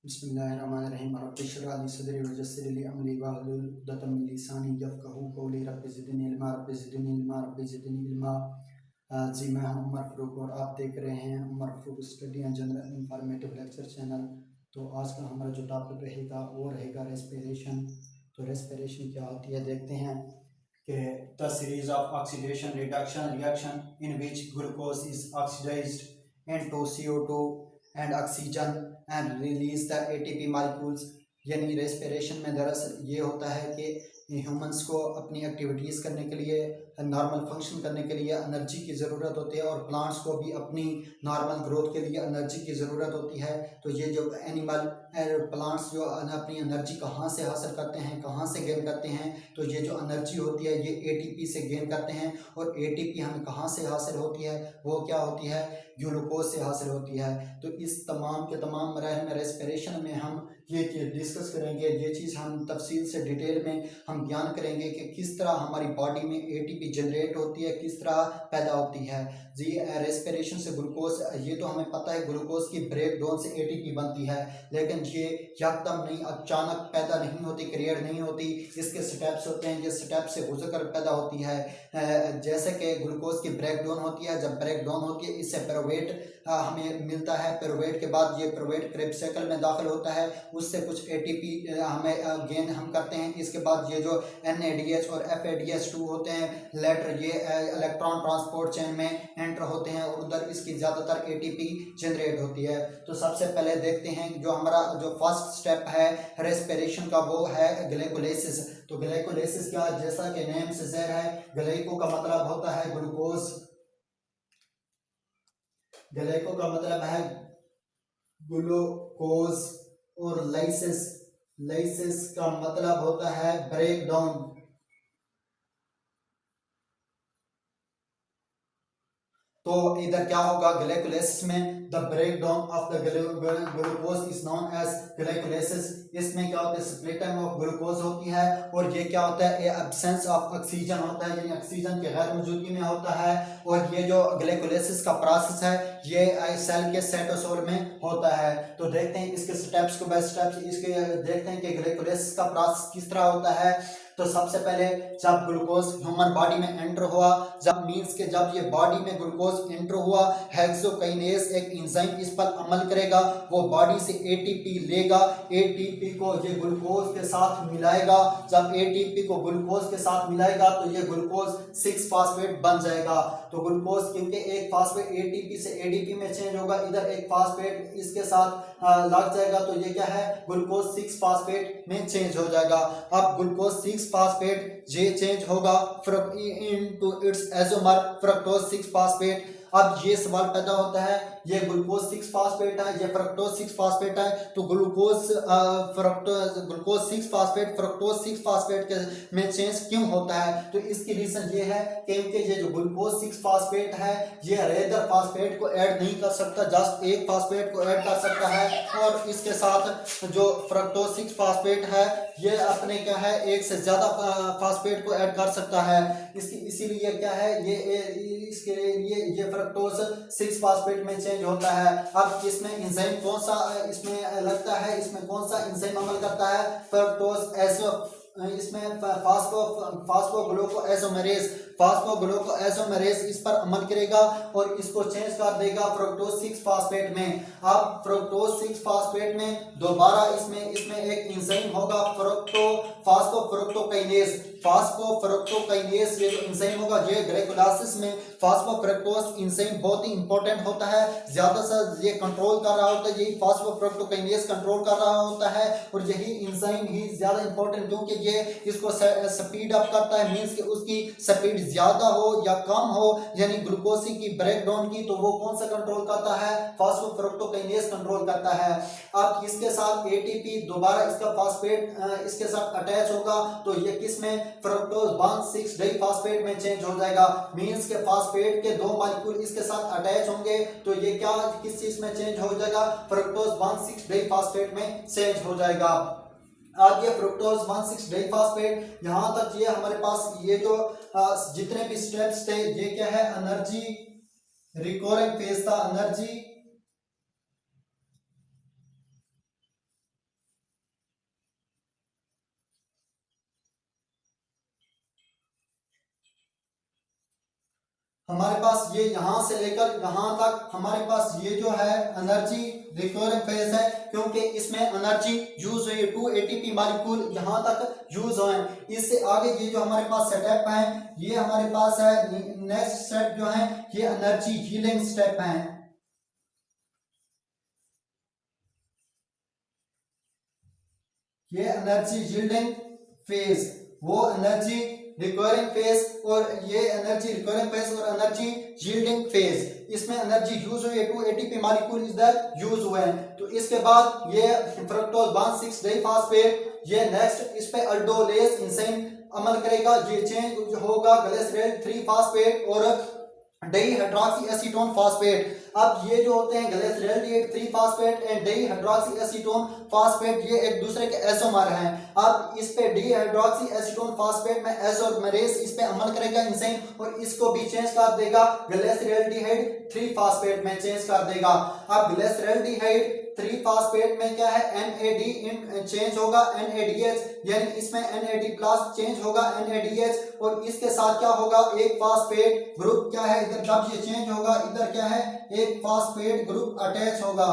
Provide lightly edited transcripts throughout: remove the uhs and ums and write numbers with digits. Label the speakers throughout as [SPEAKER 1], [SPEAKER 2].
[SPEAKER 1] बिस्मिल्लाहिर्रहमानिर्रहीम रब्बि इश्रह ली सदरी वयस्सिर ली अमरी वाहलुल उक़दतम मिन लिसानी यफ़क़हू क़ौली रब्बि ज़िदनी इल्मा। जी मैं हूं उमर फ़ारूक और आप देख रहे हैं Umar Farooq study and general informative lecture channel. तो आज का हमारा जो टॉपिक रहेगा वो रहेगा रेस्पिरेशन। तो रेस्पिरेशन क्या होती है देखते हैं कि the series of oxidation reduction reaction in which glucose is oxidised into CO2 and oxygen and release the ATP molecules. यानी रेस्पिरेशन में दरअसल ये होता है कि ह्यूमंस को अपनी एक्टिविटीज़ करने के लिए, नॉर्मल फंक्शन करने के लिए एनर्जी की ज़रूरत होती है और प्लांट्स को भी अपनी नॉर्मल ग्रोथ के लिए एनर्जी की ज़रूरत होती है। तो ये जो एनिमल प्लांट्स जो अपनी एनर्जी कहाँ से हासिल करते हैं, कहाँ से गेन करते हैं, तो ये जो एनर्जी होती है ये ATP से गेन करते हैं। और ATP हमें कहाँ से हासिल होती है, वो क्या होती है, ग्लूकोज से हासिल होती है। तो इस तमाम के तमाम मराहिल में रेस्पिरेशन में हम ये चीज़ डिस्कस करेंगे, ये चीज़ हम तफसील से डिटेल में हम बयान करेंगे कि किस तरह हमारी बॉडी में ATP जनरेट होती है, किस तरह पैदा होती है। जी रेस्पिरेशन से ग्लूकोज, ये तो हमें पता है ग्लूकोज की ब्रेक डाउन से ATP बनती है, लेकिन ये यकदम नहीं, अचानक पैदा नहीं होती, क्रिएट नहीं होती। इसके स्टेप्स होते हैं, ये स्टेप से गुजर कर पैदा होती है। जैसे कि ग्लूकोज की ब्रेक डाउन होती है, जब ब्रेक डाउन होती है इससे पिरुवेट हमें मिलता है। पिरुवेट के बाद ये पिरुवेट क्रेब्स साइकिल में दाखिल होता है, उससे कुछ ATP हमें गेन हम करते हैं। इसके बाद ये जो NADH और FADH2 होते हैं लेटर, ये इलेक्ट्रॉन ट्रांसपोर्ट चेन में एंटर होते हैं और उधर इसकी ज़्यादातर ATP जनरेट होती है। तो सबसे पहले देखते हैं जो हमारा जो फर्स्ट स्टेप है रेस्पिरेशन का, वो है ग्लाइकोलाइसिस। तो ग्लाइकोलाइसिस क्या, जैसा कि नेम से ज़ाहिर है, ग्लाइको का मतलब होता है ग्लूकोज, ग्लाइको का मतलब है ग्लूकोज, और लाइसिस, लाइसिस का मतलब होता है ब्रेक डाउन। तो इधर क्या होगा, ग्लाइकोलाइसिस में the break down of the glucose is known as glycolysis. इसमें क्या होता है, स्प्लिटिंग ऑफ ग्लूकोज होती है। और ये क्या होता है, एब्सेंस ऑफ ऑक्सीजन होता है, यानी ऑक्सीजन की गैर मौजूदगी में होता है। और ये जो ग्लाइकोलाइसिस का प्रोसेस है ये सेल के साइटोसोल में होता है। तो देखते हैं इसके स्टेप्स को बाय स्टेप्स, इसके देखते हैं कि ग्लाइकोलाइसिस का प्रोसेस किस तरह होता है। तो सबसे पहले जब ग्लूकोज ह्यूमन बॉडी में एंटर हुआ, जब मींस के जब ये बॉडी में ग्लूकोज एंटर हुआ, हेक्सोकाइनेज एक एंजाइम इस पर अमल करेगा, वो बॉडी से ATP लेगा, ATP को ये ग्लूकोज के साथ मिलाएगा। जब ATP को ग्लूकोज के साथ मिलाएगा तो ये ग्लूकोज 6 फास्फेट बन जाएगा। तो ग्लूकोज, क्योंकि एक फास्फेट ATP से ADP में चेंज होगा, इधर एक फास्फेट इसके साथ लग जाएगा, तो ये क्या है, ग्लूकोज 6 फास्फेट में चेंज हो जाएगा। अब ग्लूकोज 6 फास्फेट ये चेंज होगा into its isomer fructose 6 phosphate. अब ये सवाल पैदा होता है, ये ग्लूकोज 6 फास्फेट है, ये फ्रक्टोज 6 फास्फेट है, तो ग्लूकोज 6 फास्फेट फ्रक्टोज 6 फास्फेट में चेंज क्यों होता है। तो इसकी रीजन ये है क्योंकि ये जो ग्लूकोज 6 फास्फेट है ये रेदर फास्फेट को ऐड नहीं कर सकता, जस्ट एक फास्फेट को ऐड कर सकता है। और इसके साथ जो फ्रक्टोज 6 फास्फेट है ये अपने क्या है, एक से ज्यादा फास्फेट को ऐड कर सकता है। इसीलिए क्या है, ये इसके लिए ये फ्रक्टोज 6 फास्फेट में चेंज होता है। अब इसमें एंजाइम कौन सा इसमें लगता है, इसमें कौन सा एंजाइम अमल करता है, फ्रक्टोज एसो, इसमें फास्फोग्लूकोएसोमेरेज इस पर अमल करेगा और इसको चेंज कर देगा फ्रक्टोज 6 फास्फेट में। अब फ्रक्टोज 6 फास्फेट में दोबारा इसमें एक एंजाइम होगा फास्फोफ्रक्टोकाइनेज ये जो एंजाइम होगा, ये ग्लाइकोलाइसिस में फास्फोफ्रक्टोज एंजाइम बहुत ही इंपॉर्टेंट होता है, ज्यादा से ये कंट्रोल कर रहा होता है, यही फास्फोफ्रक्टोकाइनेज कंट्रोल कर रहा होता है। और यही एंजाइम ही ज्यादा इंपॉर्टेंट, क्योंकि ये इसको स्पीड अप करता है, मींस कि उसकी स्पीड ज्यादा हो या कम हो, यानी ग्लूकोज की ब्रेक डाउन की, तो वो कौन सा कंट्रोल करता है, फास्फोफ्रक्टोकाइनेज कंट्रोल करता है। अब इसके साथ ATP दोबारा इसका फास्फेट इसके साथ अटैच होगा, तो ये किस में, फ्रक्टोज 1,6 डाइफास्फेट में चेंज हो जाएगा। मींस के फास्फेट के 2 मॉलिक्यूल इसके साथ अटैच होंगे, तो ये क्या किस चीज में चेंज हो जाएगा, फ्रक्टोज 1,6 डाइफास्फेट में चेंज हो जाएगा। अब ये फ्रुक्टोज 1,6 डाइफास्फेट, यहां तक ये हमारे पास ये जो जितने भी स्टेप्स थे, ये क्या है, एनर्जी रिकवरिंग फेज था, एनर्जी हमारे पास ये यहाँ से लेकर यहाँ तक हमारे पास ये जो है एनर्जी रिकवरिंग फेज है, क्योंकि इसमें एनर्जी यूज हुई 2 एटीपी मॉलिक्यूल यहाँ तक यूज हुए। इससे आगे ये जो हमारे पास स्टेप है, ये हमारे पास है नेक्स्ट स्टेप जो है ये एनर्जी हीलिंग स्टेप है। ये एनर्जी यील्डिंग फेज, वो एनर्जी रिक्वायरिंग फेज और ये एनर्जी रिक्वायरिंग फेज और एनर्जी यील्डिंग फेज, इसमें एनर्जी यूज हुई है 2 ATP molecule is that use हुए हैं। तो इसके बाद ये फ्रक्टोज 1,6 डाइफॉस्फेट, ये नेक्स्ट इस पे अल्डोलेज एंजाइम अमल करेगा, ये चेंज होगा ग्लिसरॉल 3 फास्फेट और डाइहाइड्रॉक्सी एसीटोन फास्फेट। अब ये जो होते हैं glycerol 3 phosphate and dihydroxy acetone phosphate, ये एक दूसरे के एसोमर हैं। अब इस पे डाइहाइड्रॉक्सी एसीटोन फास्फेट में एजोमेरेज इस पे अमल करेगा एंजाइम और इसको भी चेंज कर देगा ग्लिसरॉल 3 फास्फेट में चेंज कर देगा। अब ग्लिसरॉल 3 फास्फेट में क्या है NAD चेंज होगा NADH, यानी इसमें NAD प्लस चेंज होगा NADH और इसके साथ क्या होगा एक फास्फेट ग्रुप क्या है इधर, जब ये चेंज होगा इधर क्या है एक फास्फेट ग्रुप अटैच होगा,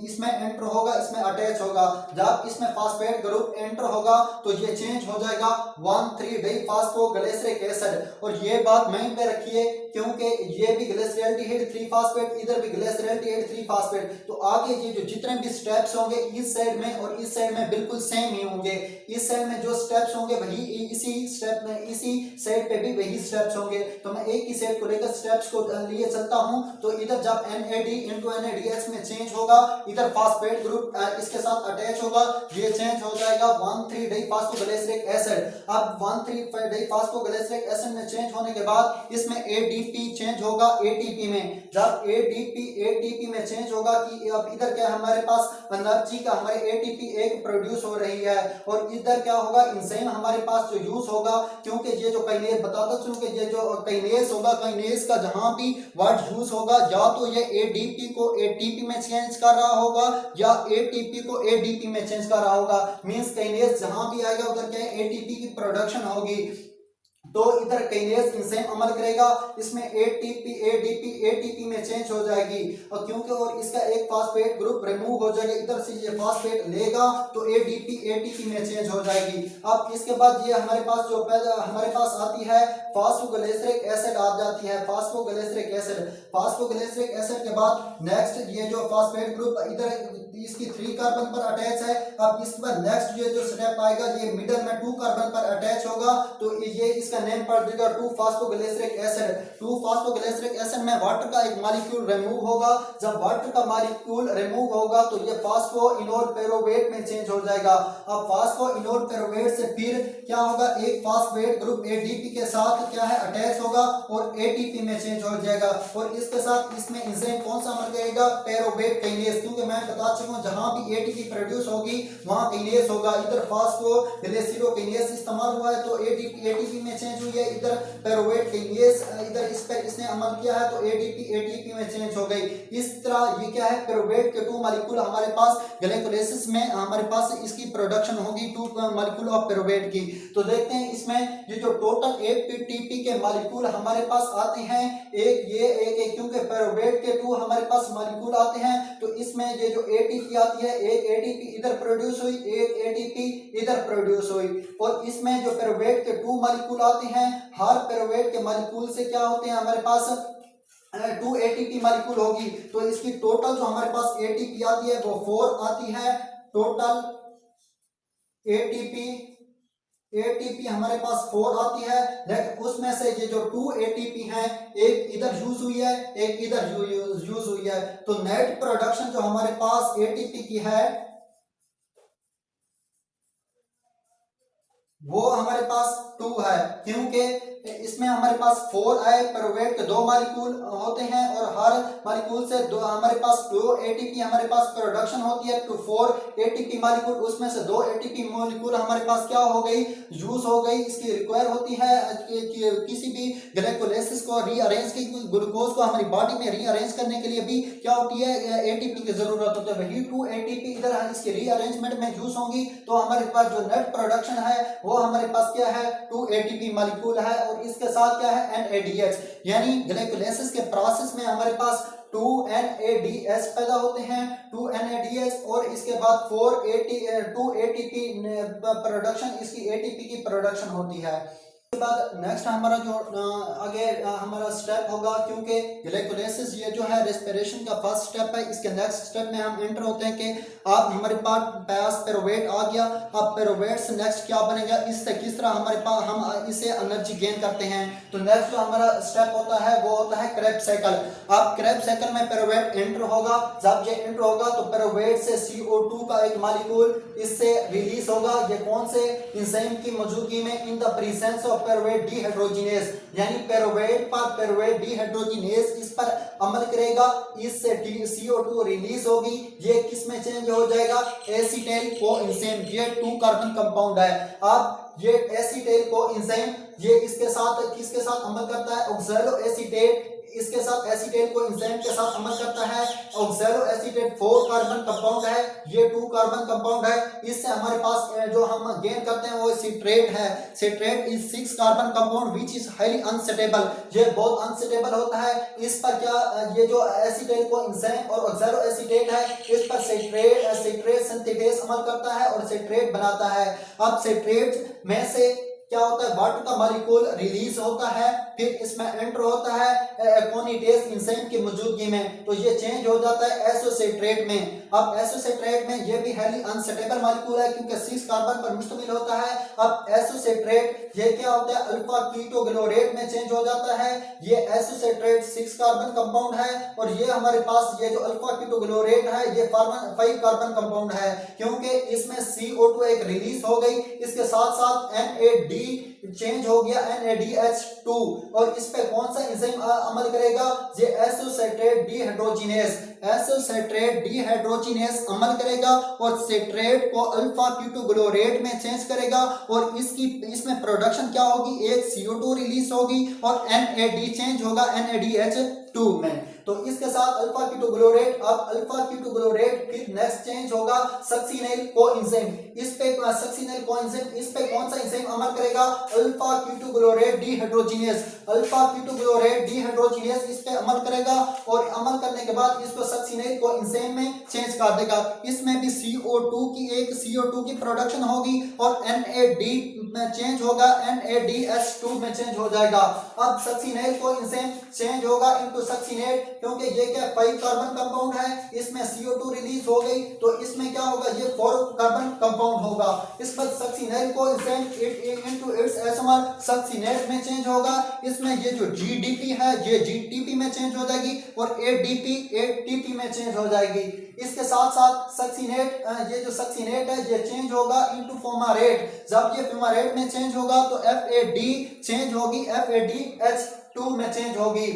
[SPEAKER 1] इसमें एंटर होगा इसमें अटैच होगा। जब इसमें फास्फेट ग्रुप एंटर होगा तो ये चेंज हो जाएगा 1,3 डाइफॉस्फोग्लिसरिक एसिड। और ये बात माइंड पे रखिए क्योंकि ये भी ग्लिसरॉल 3 फास्फेट, इधर भी ग्लिसरॉल 3 फास्फेट, तो आगे ये जो जितने भी स्टेप्स होंगे इस साइड में और इस साइड में बिल्कुल सेम ही होंगे। इस साइड में जो स्टेप्स होंगे वही इसी स्टेप में, इसी साइड पे भी वही स्टेप्स होंगे। तो मैं एक ही साइड को लेकर स्टेप्स को लिए चलता हूं। तो इधर जब NAD into NADH में चेंज होगा, इधर फास्फेट ग्रुप इसके साथ अटैच होगा, ये चेंज हो जाएगा 1,3 डाइफॉस्फोग्लिसरिक एसिड। अब 1,3 डाइफॉस्फोग्लिसरिक एसिड में चेंज होने के बाद इसमें ADP चेंज होगा ATP में। जब ATP में चेंज होगा कि अब इधर क्या हमारे पास एनर्जी का हमारे ATP एक प्रोड्यूस हो रही है और इधर क्या होगा एंजाइम हमारे पास जो यूज होगा, क्योंकि ये जो काइनेज बताता चलूं कि ये जो काइनेज होगा, काइनेज का जहां भी वर्ड यूज होगा या तो ये ADP को ATP में चेंज कर रहा होगा या ATP को ADP में चेंज कर रहा होगा। मींस काइनेज जहां भी आएगा उधर क्या ATP की प्रोडक्शन होगी, तो इधर काइनेज एंजाइम अमल करेगा, इसमें ATP ADP ATP में चेंज हो जाएगी और क्योंकि और इसका एक फास्फेट ग्रुप रिमूव हो जाएगा, इधर से ये फास्फेट लेगा तो ADP ATP में चेंज हो जाएगी। अब इसके बाद ये हमारे पास जो हमारे पास आती है फास्फोग्लिसरिक एसिड आ जाती है, फास्फोग्लिसरिक एसिड के बाद नेक्स्ट ये जो फास्फेट ग्रुप इधर इसकी 3 कार्बन पर अटैच है। अब इसके बाद नेक्स्ट ये जो स्टेप आएगा ये मिडल में 2 कार्बन पर अटैच होगा, तो ये इसका नेम पड़ जाएगा 2-फास्फोग्लिसरिक एसिड। 2-फास्फोग्लिसरिक एसिड में वाटर का एक मॉलिक्यूल रिमूव होगा, जब वाटर का मॉलिक्यूल रिमूव होगा तो ये फास्फोइनोल पेरोवेट में चेंज हो जाएगा। अब फास्फोइनोल पेरोवेट से फिर क्या होगा एक फास्फेट ग्रुप ADP के साथ क्या है अटैच होगा और ATP में चेंज हो जाएगा और इसके साथ इसमें एंजाइम कौन सा अमल करेगा पेरोवेट काइनेज, क्योंकि मैं बता चुका हूं जहां भी ATP प्रोड्यूस होगी वहां काइनेज होगा। इधर फास्फोग्लिसरोकाइनेज इस्तेमाल हुआ है तो ATP में चेंज हुई है, इधर पेरोवेट काइनेज इधर इस पर इसने अमल किया है तो ATP में चेंज हो गई। इस तरह ये क्या है पेरोवेट के 2 मॉलिक्यूल हमारे पास ग्लाइकोलाइसिस में हमारे पास इसकी प्रोडक्शन होगी 2 मॉलिक्यूल ऑफ पेरोवेट की। तो देखते हैं इसमें ये जो टोटल ATP के मॉलिक्यूल हमारे पास आते हैं एक क्योंकि पेरोवेट के 2 हमारे पास मॉलिक्यूल आते हैं तो इसमें ये जो ATP आती है एक ATP इधर प्रोड्यूस हुई, एक ATP इधर प्रोड्यूस हुई और इसमें जो पेरोवेट के 2 मॉलिक्यूल आते हैं हर पेरोवेट के मॉलिक्यूल से क्या होते हैं हमारे पास 2 ATP मॉलिक्यूल होगी। तो इसकी टोटल जो हमारे पास ATP आती है वो 4 आती है। टोटल ATP हमारे पास 4 आती है, लेकिन उसमें से ये जो 2 ATP हैं एक इधर यूज हुई है एक इधर यूज हुई है, तो नेट प्रोडक्शन जो हमारे पास ATP की है वो हमारे पास 2 है, क्योंकि इसमें हमारे पास 4 आए पेरोवेट के 2 मॉलिक्यूल होते हैं और हर मॉलिक्यूल से हमारे पास 2 ATP हमारे पास प्रोडक्शन होती है। तो 4 ATP मॉलिक्यूल उसमें से 2 ATP मॉलिक्यूल हमारे पास क्या हो गई यूज हो गई। इसकी रिक्वायर होती है कि किसी भी ग्लाइकोलाइसिस को रीअरेंज की ग्लूकोज को हमारी बॉडी में रीअरेंज करने के लिए भी क्या होती है ATP की जरूरत होती है। वही 2 ATP इधर इसकी रीअरेंजमेंट में यूज होंगी तो हमारे पास जो नेट प्रोडक्शन है वो हमारे पास क्या है 2 ATP मॉलिक्यूल है और इसके साथ क्या है NADH, यानी ग्लाइकोलाइसिस के प्रोसेस में हमारे पास 2 NADH पैदा होते हैं, 2 NADH और इसके बाद 2 ATP प्रोडक्शन, इसकी ATP की प्रोडक्शन होती है। उसके बाद नेक्स्ट हमारा जो आगे हमारा स्टेप होगा, क्योंकि ग्लाइकोलाइसिस ये जो है रेस्पिरेशन का फर्स्ट स्टेप है, इसके नेक्स्ट स्टेप में हम एंटर होते हैं कि आप हमारे पास पेरोवेट आ गया। अब पेरोवेट से नेक्स्ट क्या बनेगा, इससे किस तरह हमारे पास हम इससे एनर्जी गेन करते हैं। तो नेक्स्ट जो हमारा स्टेप होता है वो होता है क्रेब्स साइकिल। अब क्रेब्स साइकिल में पेरोवेट एंटर होगा, जब ये एंटर होगा तो पेरोवेट से CO2 का एक मॉलिक्यूल इससे रिलीज होगा। ये कौन से एंजाइम की मौजूदगी में, in the presence of pyruvate dehydrogenase, यानी पेरोवेट पर पेरोवेट डिहाइड्रोजिनेज इस पर अमल करेगा, इससे CO2 रिलीज होगी। ये किस में चेंज हो जाएगा, एसिटाइल कोएंजाइम, ये 2 कार्बन कंपाउंड है। अब ये एसिटाइल कोएंजाइम ये इसके साथ किसके साथ अमल करता है, ऑक्सैलो एसीटेट, इसके साथ एसिटाइल कोएंजाइम के साथ अमल करता है। ऑक्सैलो एसीटेट 4 कार्बन कंपाउंड है, ये 2 कार्बन कंपाउंड है। इससे हमारे पास जो हम गेन करते हैं वो सिट्रेट है। Citrate is 6 carbon compound which is highly unstable, ये बहुत अनस्टेबल होता है। इस पर क्या ये जो एसिटाइल कोएंजाइम और ऑक्सैलो एसीटेट है, इस पर सिट्रेट सिंथेटेज अमल करता है और सिट्रेट बनाता है। अब सिट्रेट में से क्या होता है, वाटर का मॉलिक्यूल रिलीज होता है, फिर इसमें एंटर होता है एकोनिटेज एंजाइम की मौजूदगी में, तो ये चेंज हो जाता है एसोसिएट्रेट में। अब एसोसिएट्रेट में ये भी हाईली अनस्टेबल मॉलिक्यूल है क्योंकि 6 कार्बन पर मुश्तमिल होता है। अब एसोसिएट्रेट ये क्या होता है, अल्फा कीटोग्लोरेट में चेंज हो जाता है। ये एसोसिएट्रेट 6 कार्बन कंपाउंड है और ये हमारे पास ये जो अल्फा कीटोग्लोरेट है ये 5 कार्बन कंपाउंड है, क्योंकि इसमें CO2 एक रिलीज हो गई, इसके साथ साथ NAD चेंज हो गया NADH2 और इस पे कौन सा एंजाइम अमल करेगा, ये एसोसिएटेट डिहाइड्रोजिनेज, एसोसिएटेट डिहाइड्रोजिनेज अमल करेगा और सिट्रेट को अल्फा कीटोग्लोरेट में चेंज करेगा और इसमें प्रोडक्शन क्या होगी, एक CO2 रिलीज होगी और NAD चेंज होगा NADH2 में। तो इसके साथ अल्फा कीटोग्लोरेट, अब अल्फा कीटोग्लोरेट फिर नेक्स्ट चेंज होगा सक्सिनेल कोएंजाइम, इस पे सक्सिनेल कोएंजाइम इस पे कौन सा एंजाइम अमल करेगा, अल्फा कीटोग्लोरेट डिहाइड्रोजिनेज, अल्फा कीटोग्लोरेट डिहाइड्रोजिनेज इस पे अमल करेगा और अमल करने के बाद इसको सक्सिनेल कोएंजाइम में चेंज कर देगा। इसमें भी CO2 की प्रोडक्शन होगी और NAD में चेंज होगा NADH2 में चेंज हो जाएगा। अब सक्सिनेल कोएंजाइम चेंज होगा इनटू सक्सिनेट, क्योंकि ये क्या 5 कार्बन कंपाउंड है, इसमें CO2 रिलीज हो गई तो इसमें क्या होगा, ये 4 कार्बन कंपाउंड होगा। इस पर सक्सिनेल कोएंजाइम इनटू इट्स एसोमर सक्सिनेट में चेंज होगा। इसमें ये जो GDP है ये GTP में चेंज हो जाएगी और ATP में चेंज हो जाएगी। इसके साथ साथ सक्सिनेट, ये जो सक्सिनेट है ये चेंज होगा इनटू फ्यूमारेट, जब ये फ्यूमारेट में चेंज होगा तो FAD चेंज होगी FADH2 में चेंज होगी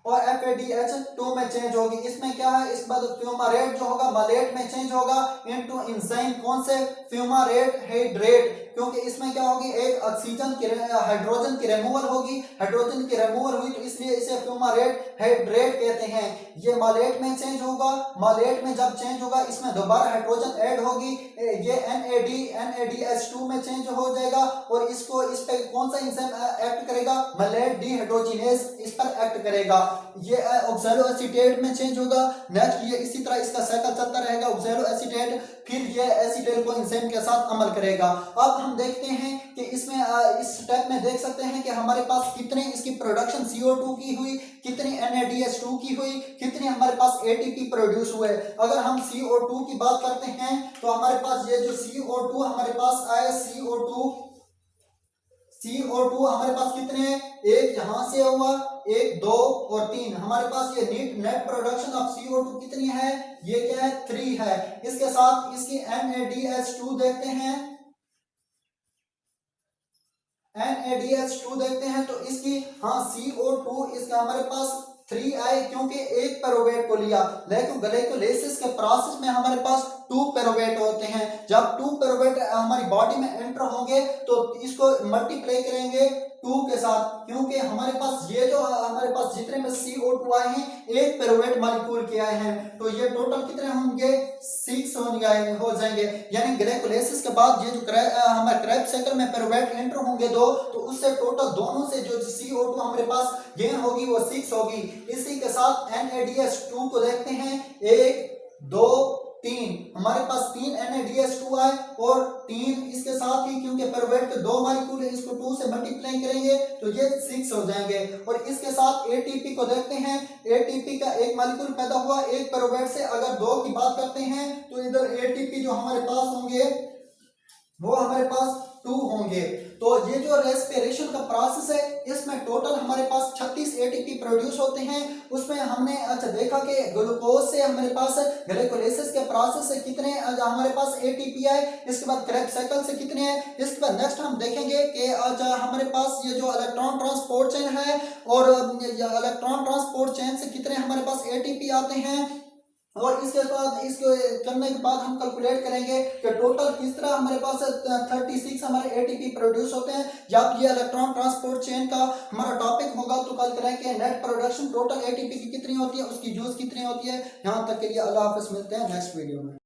[SPEAKER 1] और FADH2 में चेंज होगी। इसमें क्या है, इस बाद फ्यूमारेट जो होगा मालेट में चेंज होगा इनटू एंजाइम, कौन से, फ्यूमारेट हाइड्रेट, क्योंकि इसमें क्या होगी, एक ऑक्सीजन की हाइड्रोजन की रिमूवल होगी, हाइड्रोजन की रिमूवल हुई तो इसलिए इसे फ्यूमारेट हाइड्रेट कहते हैं। ये मालेट में चेंज होगा, मालेट में जब चेंज होगा इसमें दोबारा हाइड्रोजन ऐड होगी, ये NADH2 में चेंज हो जाएगा और इसको इस पे कौन सा एंजाइम एक्ट करेगा, मालेट डिहाइड्रोजिनेज इस पर एक्ट करेगा। ये ऑक्सैलो एसीटेट में चेंज होगा। नेक्स्ट ये इसी तरह इसका साइकिल चलता रहेगा, ऑक्सैलो एसीटेट फिर ये एसीटाइल कोएंजाइम के साथ अमल करेगा। अब हम देखते हैं कि इसमें इस स्टेप में देख सकते हैं कि हमारे पास कितने इसकी प्रोडक्शन CO2 की हुई, कितनी NADH2 की हुई, कितने हमारे पास ATP प्रोड्यूस हुए। अगर हम CO2 की बात करते हैं तो हमारे पास ये जो CO2 हमारे पास आए, CO2 हमारे पास कितने हैं, एक यहां से हुआ, 1 2 और 3, हमारे पास ये नेट प्रोडक्शन ऑफ CO2 कितनी है, ये क्या है 3 है। इसके साथ इसकी NADH2 देखते हैं, NADH2 देखते हैं तो इसकी CO2 इसका हमारे पास 3 आए क्योंकि एक पेरोवेट को लिया, लेकिन ग्लाइकोलाइसिस के प्रोसेस में हमारे पास टू पिरुवेट होते हैं। जब टू पिरुवेट हमारी बॉडी में एंटर होंगे तो इसको मल्टीप्लाई करेंगे 2 के साथ, क्योंकि हमारे पास ये जो हमारे पास जितने में CO2 आए हैं एक पिरुवेट मॉलिक्यूल के आए हैं, तो ये टोटल कितने होंगे 6 हो जाएंगे। यानी ग्लाइकोलाइसिस के बाद ये जो हमारे क्रेब्स साइकिल में पिरुवेट एंटर होंगे 2, तो उससे टोटल दोनों से जो CO2 हमारे पास गेन होगी वो 6 होगी। इसी के साथ NADH2 को देखते हैं, 1 2 3, हमारे पास 3 NADH2 आए और 3 इसके साथ ही, क्योंकि पिरुवेट के 2 मॉलिक्यूल है, इसको 2 से मल्टीप्लाई करेंगे तो ये 6 हो जाएंगे। और इसके साथ ATP को देखते हैं, ATP का एक मॉलिक्यूल पैदा हुआ एक पिरुवेट से। अगर 2 की बात करते हैं तो इधर ATP जो हमारे पास होंगे वो हमारे पास 2 होंगे। तो ये जो रेस्पिरेशन का प्रोसेस है इसमें टोटल हमारे पास 36 ATP प्रोड्यूस होते हैं। उसमें हमने देखा कि ग्लूकोज से हमारे पास ग्लाइकोलाइसिस के प्रोसेस से कितने हमारे पास ATP आए, इसके बाद क्रेब्स साइकिल से कितने हैं। इसके बाद नेक्स्ट हम देखेंगे कि हमारे पास ये जो इलेक्ट्रॉन ट्रांसपोर्ट चेन है और इलेक्ट्रॉन ट्रांसपोर्ट चेन से कितने हमारे पास ATP आते हैं, और इसके बाद इसको करने के बाद हम कैलकुलेट करेंगे कि टोटल किस तरह हमारे पास 36 हमारे ATP प्रोड्यूस होते हैं। जब ये इलेक्ट्रॉन ट्रांसपोर्ट चेन का हमारा टॉपिक होगा तो कल करेंगे नेट प्रोडक्शन टोटल ATP की कितनी होती है, उसकी यूज कितनी होती है। यहाँ तक के लिए अल्लाह हाफिज, मिलते हैं नेक्स्ट वीडियो में।